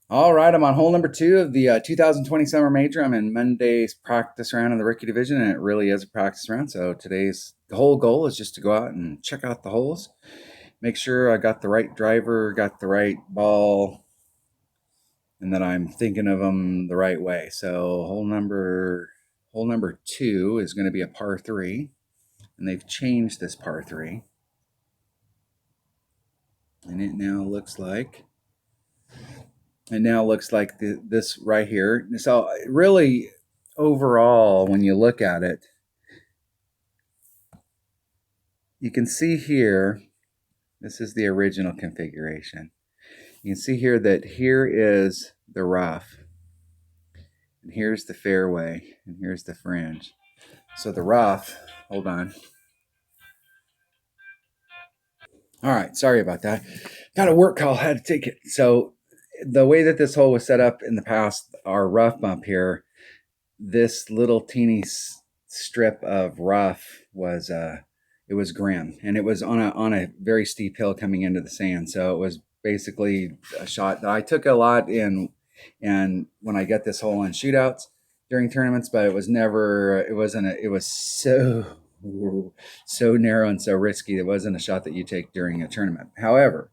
All right, I'm on hole number 2 of the 2020 Summer Major. I'm in Monday's practice round of the rookie division, and it really is a practice round. So the whole goal is just to go out and check out the holes, make sure I got the right driver, got the right ball, and that I'm thinking of them the right way. So hole number 2 is going to be a par 3, and they've changed this par 3, and it now looks like this right here. So really, overall, when you look at it, you can see here, this is the original configuration. You can see here that here is the rough, and here's the fairway, and here's the fringe. So the rough, hold on. All right, sorry about that. Got a work call, had to take it. So the way that this hole was set up in the past, our rough bump here, this little teeny strip of rough was it was grim, and it was on a very steep hill coming into the sand. So it was basically a shot that I took a lot in, and when I get this hole in shootouts during tournaments, but it was never, it was so narrow and so risky. It wasn't a shot that you take during a tournament. However,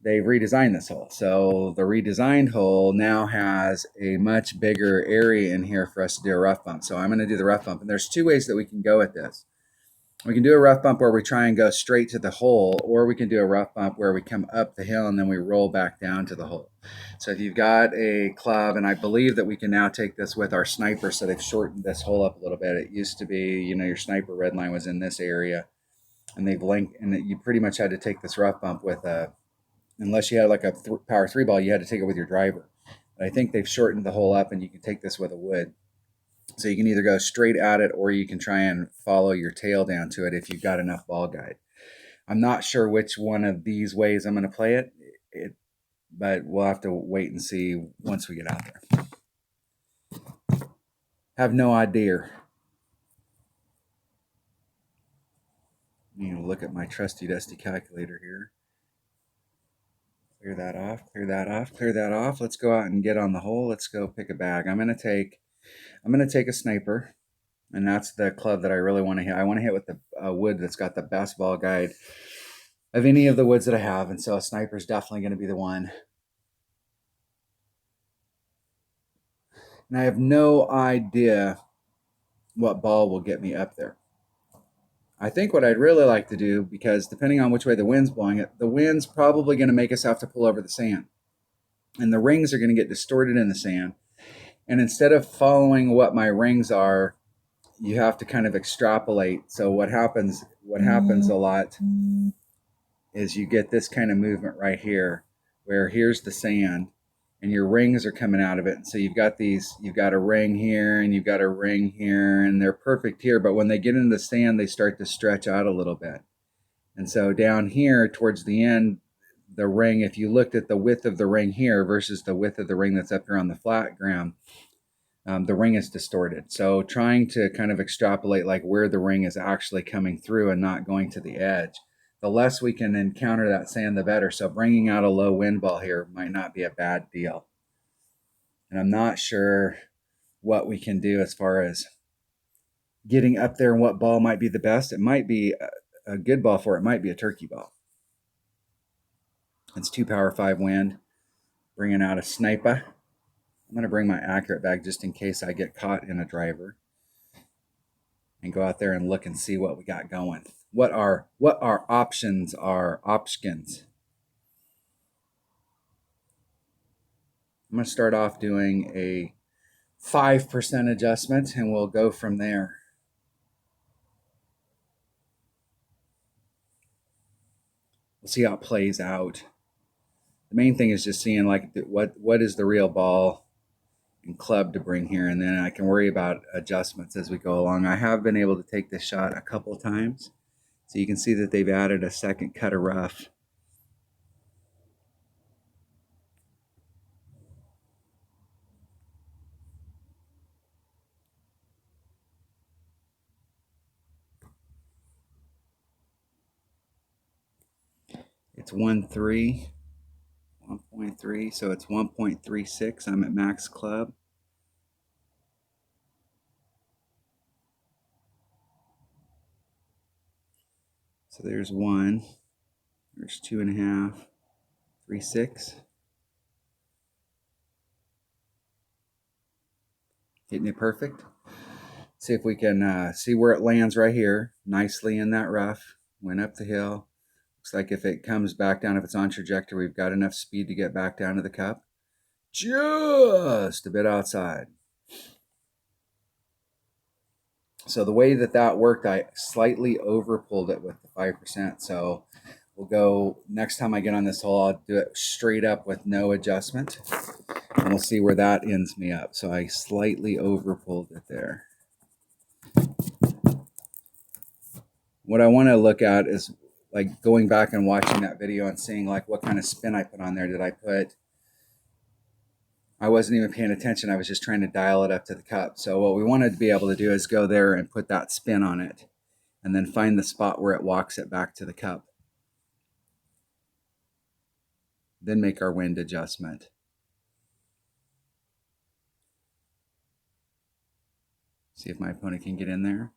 they've redesigned this hole. So the redesigned hole now has a much bigger area in here for us to do a rough bump. So I'm going to do the rough bump. And there's two ways that we can go with this. We can do a rough bump where we try and go straight to the hole, or we can do a rough bump where we come up the hill and then we roll back down to the hole. So if you've got a club, and I believe that we can now take this with our sniper, so they've shortened this hole up a little bit. It used to be, your sniper red line was in this area, and they've linked, and you pretty much had to take this rough bump with a, unless you had like a power 3 ball, you had to take it with your driver. But I think they've shortened the hole up, and you can take this with a wood. So you can either go straight at it, or you can try and follow your tail down to it if you've got enough ball guide. I'm not sure which one of these ways I'm going to play it, but we'll have to wait and see once we get out there. Have no idea. Look at my trusty dusty calculator here. Clear that off, clear that off, clear that off. Let's go out and get on the hole. Let's go pick a bag. I'm gonna take a sniper, and that's the club that I really want to hit. I want to hit with the wood that's got the best ball guide of any of the woods that I have, and so a sniper is definitely going to be the one. And I have no idea what ball will get me up there. I think what I'd really like to do, because depending on which way the wind's blowing it, the wind's probably going to make us have to pull over the sand, and the rings are going to get distorted in the sand. And instead of following what my rings are, you have to kind of extrapolate. So what happens a lot is you get this kind of movement right here, where here's the sand and your rings are coming out of it. And so you've got a ring here and you've got a ring here, and they're perfect here. But when they get into the sand, they start to stretch out a little bit. And so down here towards the end, the ring, if you looked at the width of the ring here versus the width of the ring that's up here on the flat ground, the ring is distorted. So trying to kind of extrapolate like where the ring is actually coming through and not going to the edge, the less we can encounter that sand, the better. So bringing out a low wind ball here might not be a bad deal. And I'm not sure what we can do as far as getting up there and what ball might be the best. It might be a good ball for it. It might be a turkey ball. It's 2 power 5 wind, bringing out a sniper. I'm going to bring my accurate bag just in case I get caught in a driver, and go out there and look and see what we got going. What our options are, options. I'm going to start off doing a 5% adjustment, and we'll go from there. We'll see how it plays out. The main thing is just seeing like what is the real ball and club to bring here, and then I can worry about adjustments as we go along. I have been able to take this shot a couple of times, so you can see that they've added a second cut of rough. It's 1.3, 0.3, so it's 1.36. I'm at max club. So there's 1, there's 2.5, 3.6. Hitting it perfect. See if we can see where it lands right here. Nicely in that rough. Went up the hill. Looks like if it comes back down, if it's on trajectory, we've got enough speed to get back down to the cup. Just a bit outside. So the way that worked, I slightly over pulled it with the 5%. So we'll go, next time I get on this hole, I'll do it straight up with no adjustment. And we'll see where that ends me up. So I slightly over pulled it there. What I want to look at is like going back and watching that video and seeing like what kind of spin I put on there. I wasn't even paying attention. I was just trying to dial it up to the cup. So what we wanted to be able to do is go there and put that spin on it and then find the spot where it walks it back to the cup. Then make our wind adjustment. See if my opponent can get in there.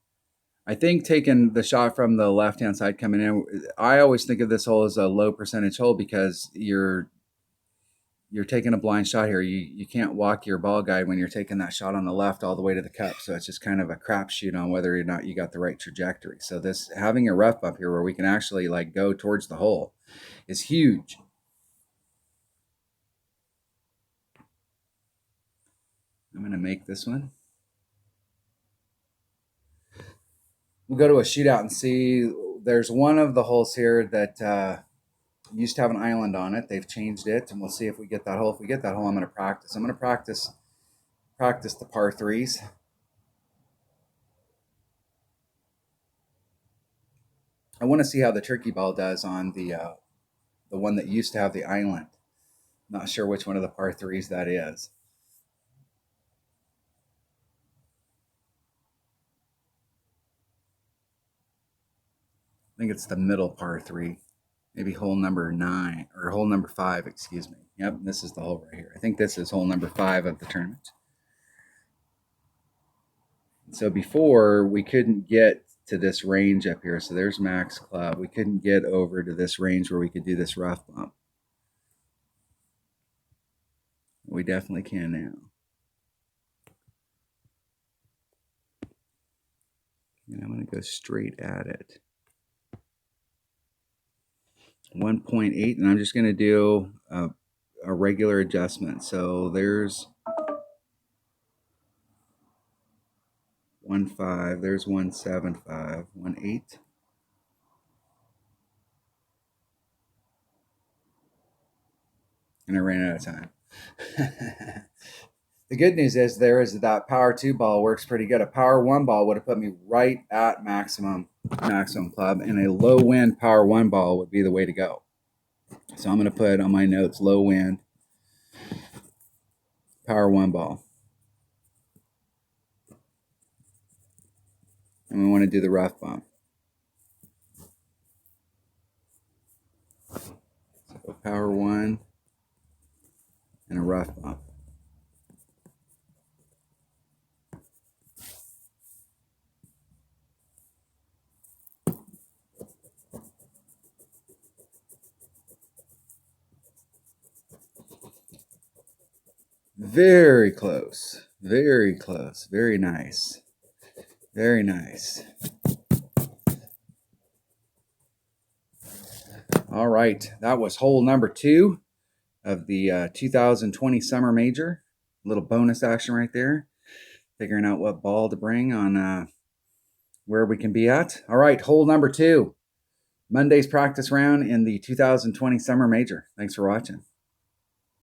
I think taking the shot from the left-hand side coming in, I always think of this hole as a low percentage hole because you're taking a blind shot here. You can't walk your ball guide when you're taking that shot on the left all the way to the cup. So it's just kind of a crapshoot on whether or not you got the right trajectory. So this having a rough bump here where we can actually like go towards the hole is huge. I'm going to make this one. We'll go to a shootout and see. There's one of the holes here that used to have an island on it. They've changed it, and we'll see if we get that hole. If we get that hole, I'm going to practice. I'm going to practice the par threes. I want to see how the turkey ball does on the one that used to have the island. Not sure which one of the par threes that is. I think it's the middle par three. Maybe hole number 9 or hole number 5, excuse me. Yep, this is the hole right here. I think this is hole number 5 of the tournament. So before we couldn't get to this range up here. So there's max club. We couldn't get over to this range where we could do this rough bump. We definitely can now. And I'm going to go straight at it. 1.8, and I'm just going to do a regular adjustment. So there's 1.5, there's 1.75, 1.8. And I ran out of time. The good news is that power 2 ball works pretty good. A power 1 ball would have put me right at maximum club, and a low wind power 1 ball would be the way to go. So I'm going to put on my notes low wind power 1 ball. And we want to do the rough bump. So power 1 and a rough bump. Very close. Very close. Very nice. Very nice. All right. That was hole number 2 of the 2020 Summer Major. A little bonus action right there. Figuring out what ball to bring on where we can be at. All right. Hole number 2. Monday's practice round in the 2020 Summer Major. Thanks for watching.